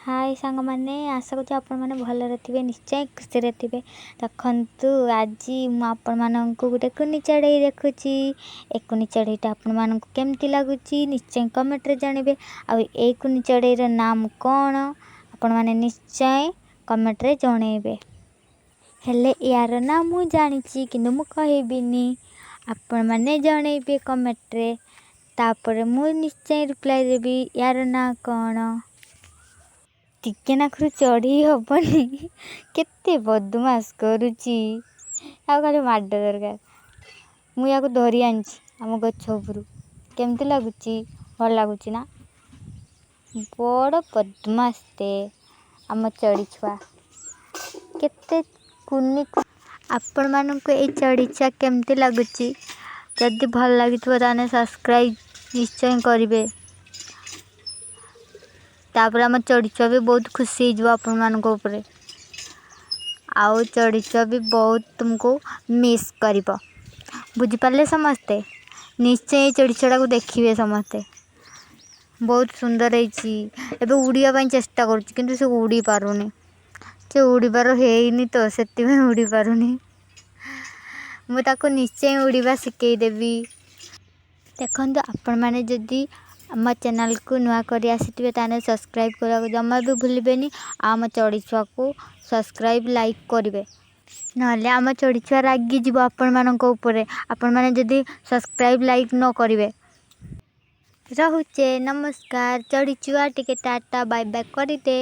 हाय सांग मैंने आशा करूँ आपण मैंने भलरे थे निश्चय खुशी थे देखु आज मुझे गोटे कुनी चढ़ई देखुची ए कुनी चढ़ईटा आपण मानक केमती लगुच निश्चय कमेंट रे जानवे आई कुनी चढ़ईर नाम कौन आपण मैंने निश्चय कमेंट रे जनइबे हेले यार ना मु जानी किंतु मु कहबिनी आपण मैंने जनइबे कमेंट रे तापर मु निश्चय रिप्लाई देबी यार ना कौन टिके नाखरु चढ़ी हेनी केते बदमाश करुची खाली माड दरकार मुझे धरी आम गछ उपरू केमती लगुच भल लगुच ना बड़ बदमाशते आम चढ़ी छुआ केते कुनी आपण मानक ये चढ़ी छुआ केमती लगुच जदि भल लगी ताने सब्सक्राइब निश्चय करेंगे तापर आम चढ़ी छुआ भी बहुत खुशी हो आपण मानक उपरे आउ चढ़ी छुआ भी बहुत तुमको मिस कर बुझिपारे समस्ते निश्चय चढ़ी छुआ को देखिए समस्ते बहुत सुंदर है उड़ापी चेष्टा करुँच से उड़ी पारुनी से उड़बार है तो से उड़ी पारुनी मुझे निश्चय उड़वा शिखेदेवी देखो आपण मैंने जदि आम चैनल को नुआ कर आसी ताने सब्सक्राइब करने जमा भी भूलें आम चढ़ी छुआ को सब्सक्राइब लाइक करेंगे नहले आम चढ़ी छुआ रागी जीव आपण मानक उपरे आपण मैंने जदि सब्सक्राइब लाइक न करेंगे रहुचे नमस्कार चढ़ी छुआ टिके टाटा बाय बाय करदे।